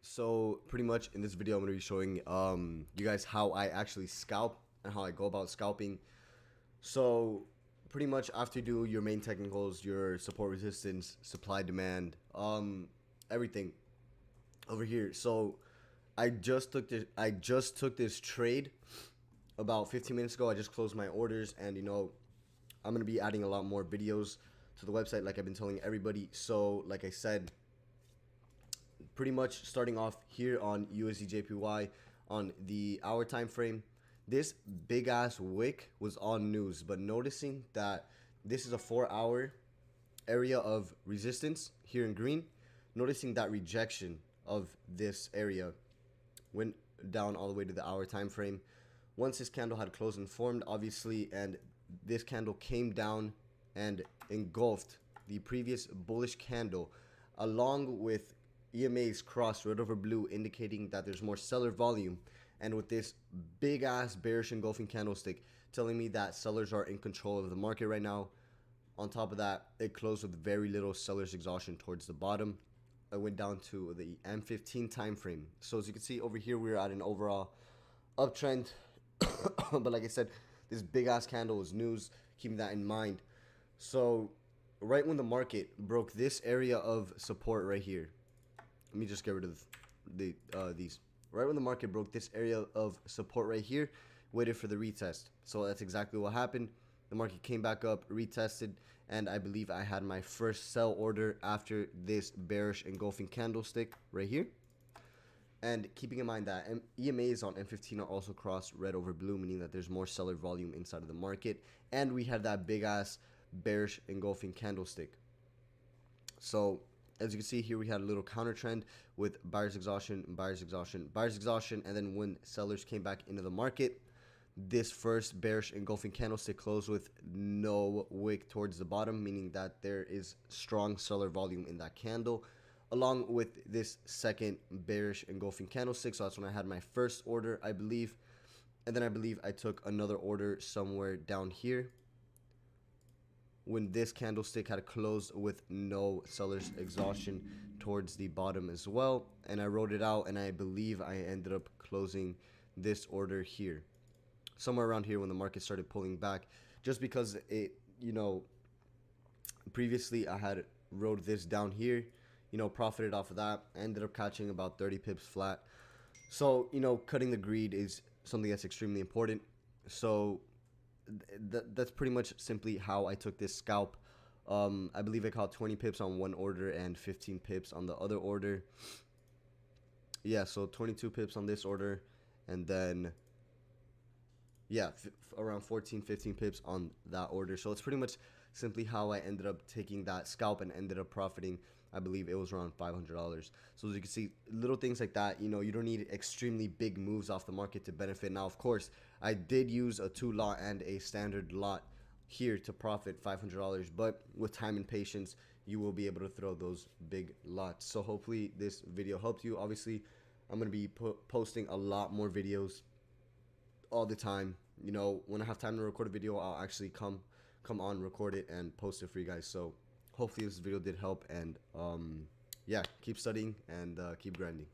So pretty much in this video I'm going to be showing you guys how I actually scalp and how I go about scalping. So pretty much after you do your main technicals, your support resistance, supply demand, everything over here. So I just took this trade about 15 minutes ago. I just closed my orders, and I'm going to be adding a lot more videos to the website like I've been telling everybody. So like I said, pretty much starting off here on USD/JPY on the hour time frame, this big ass wick was on news, but noticing that this is a 4-hour area of resistance here in green, noticing that rejection of this area went down all the way to the hour time frame. Once this candle had closed and formed, obviously, and this candle came down and engulfed the previous bullish candle, along with EMA's cross red over blue, indicating that there's more seller volume, and with this big ass bearish engulfing candlestick telling me that sellers are in control of the market right now. On top of that, it closed with very little seller's exhaustion towards the bottom. I went down to the M15 time frame. So as you can see over here, we're at an overall uptrend. But like I said, this big ass candle is news, keeping that in mind. So right when the market broke this area of support right here, let me just get rid of these. Right when the market broke this area of support right here, waited for the retest. So that's exactly what happened. The market came back up, retested, and I believe I had my first sell order after this bearish engulfing candlestick right here. And keeping in mind that EMAs on M15 are also crossed red over blue, meaning that there's more seller volume inside of the market. And we had that big ass bearish engulfing candlestick. So as you can see here, we had a little counter trend with buyer's exhaustion, buyer's exhaustion, buyer's exhaustion. And then when sellers came back into the market, this first bearish engulfing candlestick closed with no wick towards the bottom, meaning that there is strong seller volume in that candle, along with this second bearish engulfing candlestick. So that's when I had my first order, I believe. And then I believe I took another order somewhere down here when this candlestick had closed with no seller's exhaustion towards the bottom as well. And I wrote it out, and I believe I ended up closing this order here, somewhere around here when the market started pulling back, just because it, previously I had wrote this down here, profited off of that. I ended up catching about 30 pips flat. So, cutting the greed is something that's extremely important. So that's pretty much simply how I took this scalp. I believe I caught 20 pips on one order and 15 pips on the other order. Yeah, so 22 pips on this order, and then yeah, around 15 pips on that order. So it's pretty much simply how I ended up taking that scalp and ended up profiting. I believe it was around $500. So as you can see, little things like that, you don't need extremely big moves off the market to benefit. Now, of course, I did use a 2-lot and a standard lot here to profit $500, but with time and patience, you will be able to throw those big lots. So hopefully this video helped you. Obviously, I'm going to be posting a lot more videos all the time. When I have time to record a video, I'll actually come on, record it, and post it for you guys. So hopefully this video did help, and yeah, keep studying and keep grinding.